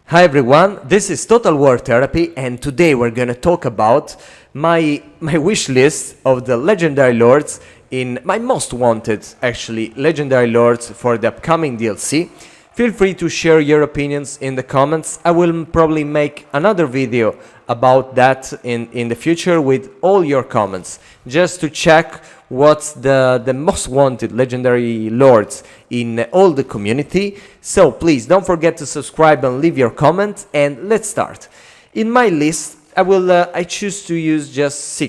Hi everyone, this is Total War Therapy, and today we're gonna talk about my wish list of the legendary lords in my most wanted, actually, legendary lords for the upcoming DLC. Feel free to share your opinions in the comments. I will probably make another video about that in the future with all your comments, just to check what's the most wanted legendary lords in all the community. So please don't forget to subscribe and leave your comment, and let's start. In my list, I choose to use just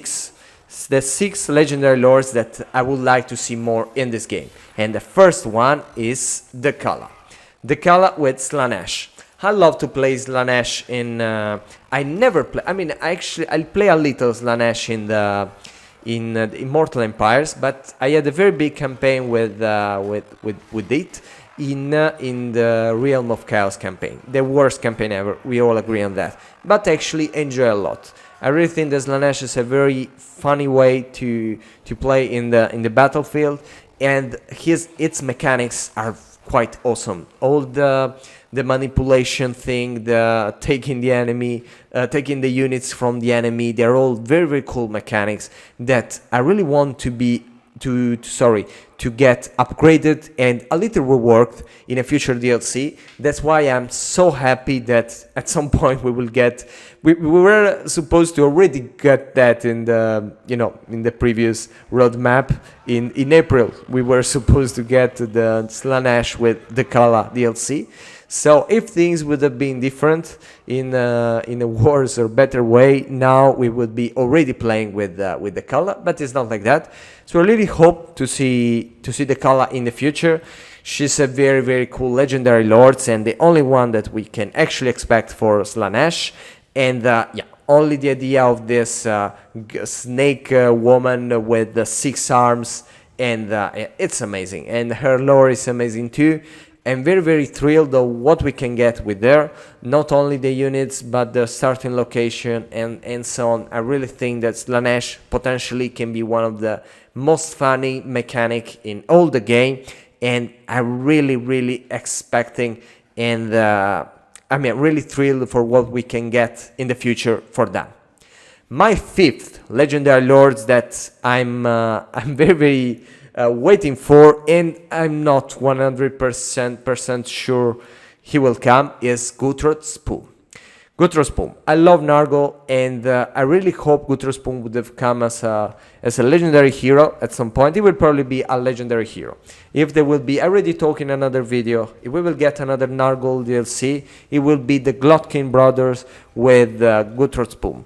the six legendary lords that I would like to see more in this game. And the first one is the Theala with Slaanesh. I love to play Slaanesh in. I never play. I mean, I play a little Slaanesh in the Immortal Empires, but I had a very big campaign with it in the Realm of Chaos campaign. The worst campaign ever. We all agree on that. But actually enjoy a lot. I really think that Slaanesh is a very funny way to play in the battlefield, and its mechanics are quite awesome. All the manipulation thing, the taking the enemy, taking the units from the enemy, they're all very, very cool mechanics that I really want to get upgraded and a little reworked in a future DLC. That's why I'm so happy that at some point we will get. We were supposed to already get that in the previous roadmap. In April we were supposed to get the Slaanesh with the Theala DLC. So if things would have been different in a worse or better way, now we would be already playing with the Theala, but it's not like that. So I really hope to see the Theala in the future. She's a very, very cool legendary lord, and the only one that we can actually expect for Slaanesh. And only the idea of this snake woman with the 6 arms, and it's amazing. And her lore is amazing too. I'm very, very thrilled of what we can get with her. Not only the units, but the starting location and so on. I really think that Slaanesh potentially can be one of the most funny mechanic in all the game. And I'm really, really expecting and really thrilled for what we can get in the future for them. My fifth legendary lords that I'm very, very waiting for, and I'm not 100% sure he will come, is Gorspo. I love Nargol, and I really hope Gorspo would have come as a legendary hero at some point. He will probably be a legendary hero. If there will be, I already talked in another video, if we will get another Nargol DLC, it will be the Glotkin brothers with Gorspo.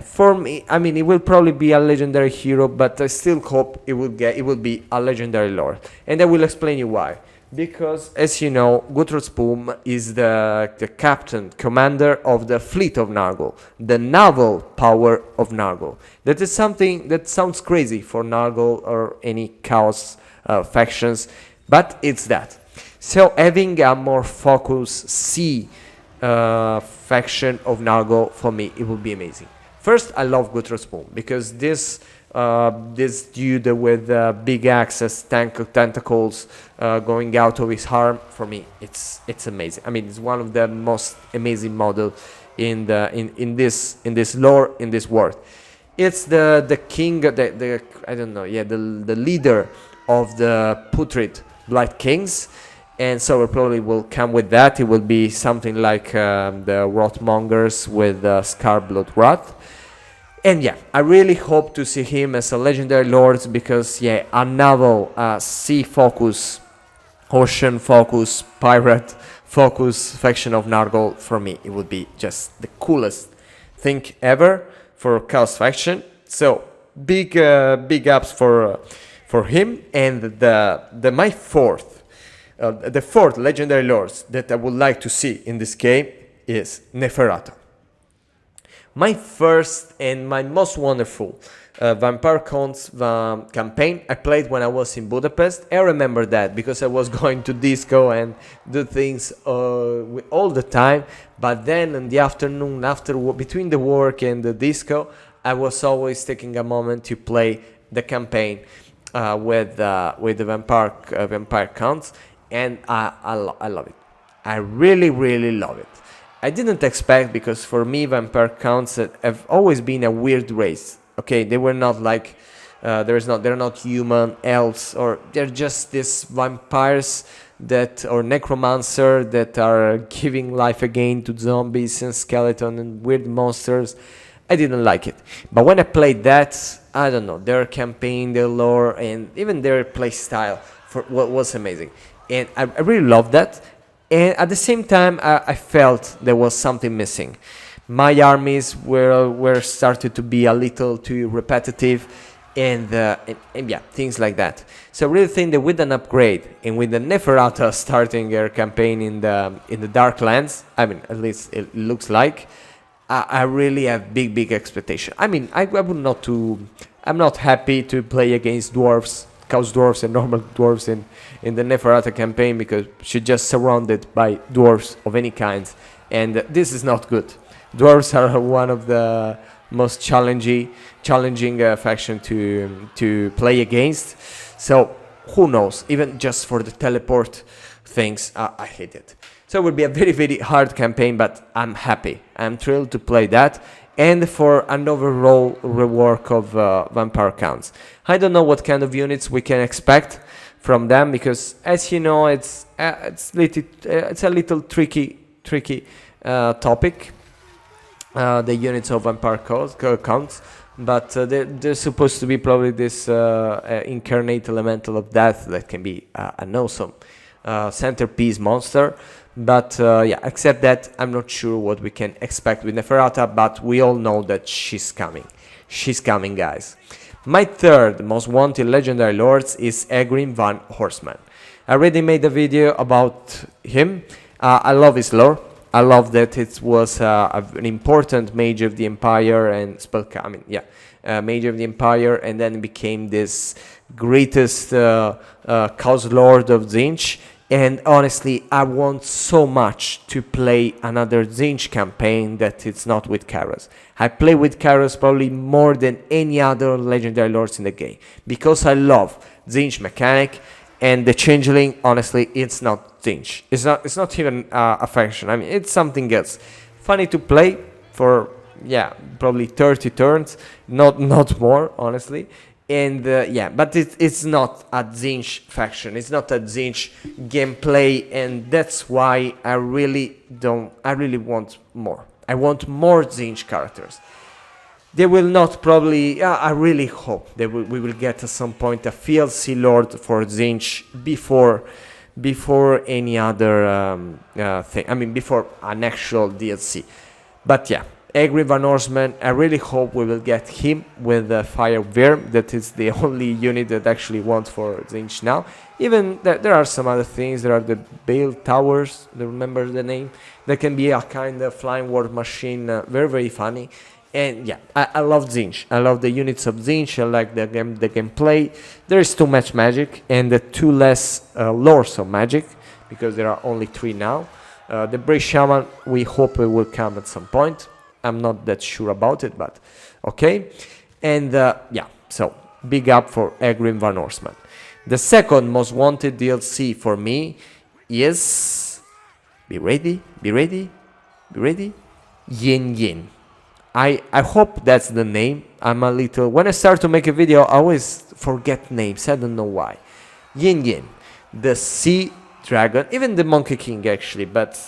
For me, I mean, it will probably be a legendary hero, but I still hope it will be a legendary lord, and I will explain you why. Because, as you know, Gorspo is the commander of the fleet of Nargol, the naval power of Nargol. That is something that sounds crazy for Nargol or any chaos factions, but it's that. So having a more focused sea faction of Nargol, for me, it would be amazing. First, I love Gorspo because this dude with big axes, tentacles going out of his arm, for me, it's amazing. I mean, it's one of the most amazing models in this lore, in this world. It's the king, I don't know, the leader of the Putrid Blight Kings. And so it probably will come with that. It will be something like the Wrathmongers with Scarblood Wrath. And I really hope to see him as a legendary lord because, a naval, sea focus, ocean focus, pirate focus faction of Nargol, for me, it would be just the coolest thing ever for Chaos faction. So big ups for him. And the fourth legendary lords that I would like to see in this game is Neferata. My first and my most wonderful Vampire Counts campaign I played when I was in Budapest. I remember that because I was going to disco and do things all the time. But then in the afternoon, between the work and the disco, I was always taking a moment to play the campaign with the Vampire Counts. And I love it. I really, really love it. I didn't expect, because for me vampire counts have always been a weird race. Okay, they were not like they're not human elves, or they're just these vampires that, or necromancer, that are giving life again to zombies and skeleton and weird monsters. I didn't like it, but when I played that, I don't know, their campaign, their lore, and even their play style for what was amazing, and I really loved that. And at the same time, I felt there was something missing. My armies were started to be a little too repetitive, and yeah, things like that. So I really think that with an upgrade, and with the Neferata starting her campaign in the Darklands, I mean, at least it looks like, I really have big expectation. I mean, I'm not happy to play against dwarves, chaos dwarves and normal dwarves in the Neferata campaign, because she's just surrounded by dwarves of any kind, and this is not good. Dwarves are one of the most challenging faction to play against. So who knows? Even just for the teleport things, I hate it. So it will be a very hard campaign, but I'm happy. I'm thrilled to play that, and for an overall rework of vampire counts. I don't know what kind of units we can expect from them, because as you know, it's a little tricky topic. The units of vampire counts, but they're supposed to be probably this incarnate elemental of death that can be an awesome centerpiece monster. But yeah, except that, I'm not sure what we can expect with Neferata, but we all know that she's coming. She's coming, guys. My third most wanted legendary lords is Agrivanorman. I already made a video about him. I love his lore. I love that it was an important mage of the Empire and mage of the Empire, and then became this greatest chaos lord of Tzeentch. And honestly, I want so much to play another Tzeentch campaign that it's not with Kairos. I play with Kairos probably more than any other legendary lords in the game, because I love Tzeentch mechanic, and the Changeling, honestly, it's not Tzeentch. It's not even a faction. I mean, it's something else. Funny to play for, yeah, probably 30 turns, not more, honestly. And yeah, but it's not a Tzeentch faction. It's not a Tzeentch gameplay, and that's why I really want more. I want more Tzeentch characters. They will not probably. I really hope that we will get at some point a DLC Lord for Tzeentch before any other thing. I mean, before an actual DLC. But yeah, Agrivanorman, I really hope we will get him with the Fire Worm. That is the only unit that actually wants for Tzeentch now. Even there are some other things. There are the Bale Towers, I remember the name. That can be a kind of flying war machine, very funny. And yeah, I love Tzeentch. I love the units of Tzeentch. I like the gameplay. There is too much magic, and the too less lores of magic, because there are only 3 now. The Brave Shaman, we hope it will come at some point. I'm not that sure about it, but okay. And yeah, so big up for Agrivanorman. The second most wanted DLC for me is, be ready, Yin Yin. I hope that's the name. When I start to make a video, I always forget names. I don't know why. Yin Yin, the sea dragon, even the Monkey King actually, but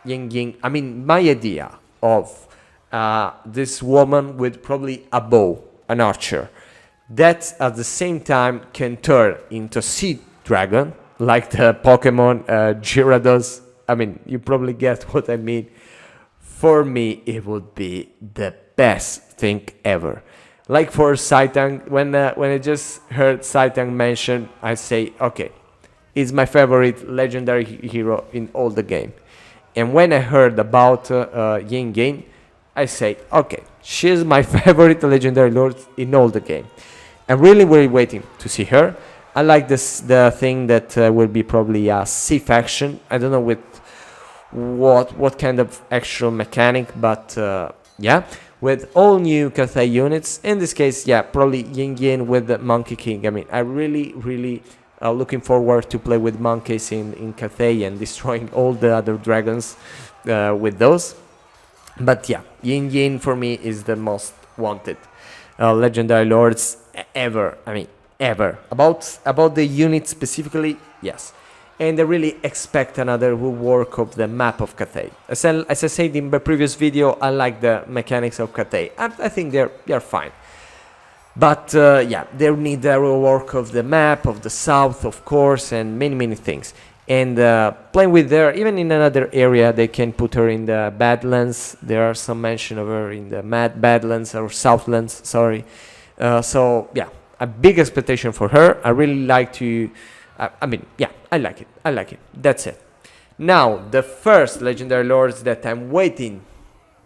Yin Yin, I mean, my idea of this woman with probably a bow, an archer, that at the same time can turn into sea dragon, like the Pokemon Gyarados. I mean, you probably get what I mean. For me, it would be the best thing ever. Like for Saitang, when I just heard Saitang mentioned, I say, okay, it's my favorite legendary hero in all the game. And when I heard about Yin Yin, I say, okay, she's my favorite legendary lord in all the game. I'm really waiting to see her. I like the thing that will be probably a sea faction. I don't know with what kind of actual mechanic, but yeah, with all new Cathay units. In this case, yeah, probably Yin Yin with the Monkey King. I mean, I really looking forward to play with monkeys in Cathay and destroying all the other dragons with those. But yeah, Yin Yin for me is the most wanted legendary lords ever. I mean, ever. About the unit specifically, yes. And I really expect another rework of the map of Cathay. As I said in the previous video, I like the mechanics of Cathay. I think they're fine. But yeah, they need a rework of the map, of the south, of course, and many things. And playing with her, even in another area, they can put her in the Badlands. There are some mention of her in the Badlands or Southlands, sorry. So yeah, a big expectation for her. I really like to, I mean, yeah, I like it. That's it. Now, the first legendary lords that I'm waiting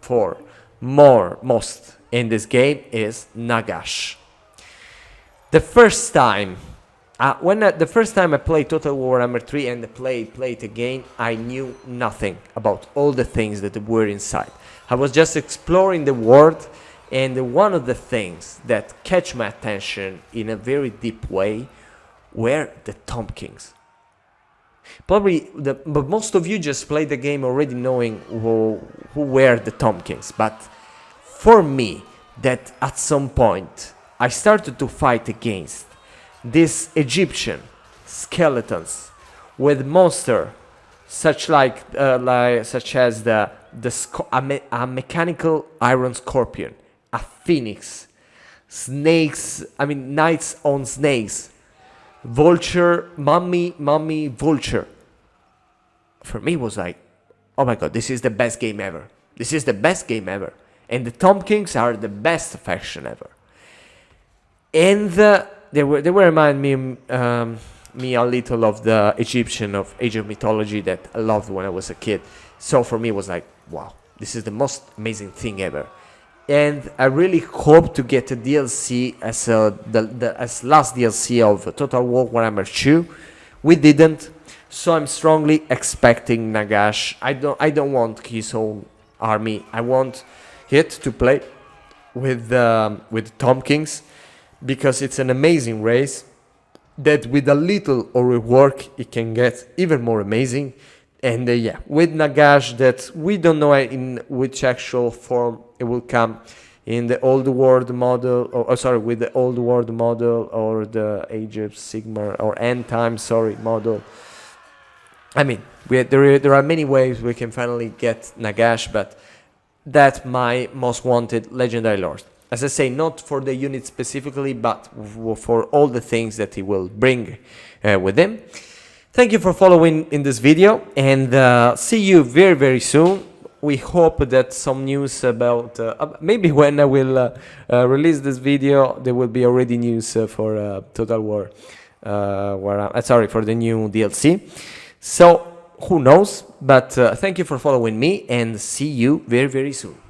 for most in this game is Nagash. The first time the first time I played Total War Warhammer 3 and played it again, I knew nothing about all the things that were inside. I was just exploring the world, and one of the things that catch my attention in a very deep way were the Tomb Kings. Probably, but most of you just played the game already knowing who were the Tomb Kings. But for me, that at some point I started to fight against these Egyptian skeletons with monster such as a mechanical iron scorpion, a phoenix, snakes. I mean, knights on snakes, vulture, mummy, vulture. For me, it was like, oh my god, this is the best game ever. This is the best game ever, and the Tomb Kings are the best faction ever. And they remind me a little of the Egyptian of Age of Mythology that I loved when I was a kid. So for me, it was like, wow, this is the most amazing thing ever. And I really hope to get a DLC as last DLC of Total War Warhammer 2. We didn't, so I'm strongly expecting Nagash. I don't want his own army. I want it to play with Tomb Kings, because it's an amazing race that with a little rework it can get even more amazing. And yeah, with Nagash, that we don't know in which actual form it will come, in the old world model, or sorry, with the old world model or the Age of Sigmar or End Time, model. I mean, there are many ways we can finally get Nagash, but that's my most wanted legendary lord. As I say, not for the unit specifically, but for all the things that he will bring with him. Thank you for following in this video, and see you very soon. We hope that some news about, maybe when I will release this video, there will be already news for Total War, for the new DLC. So, who knows, but thank you for following me, and see you very soon.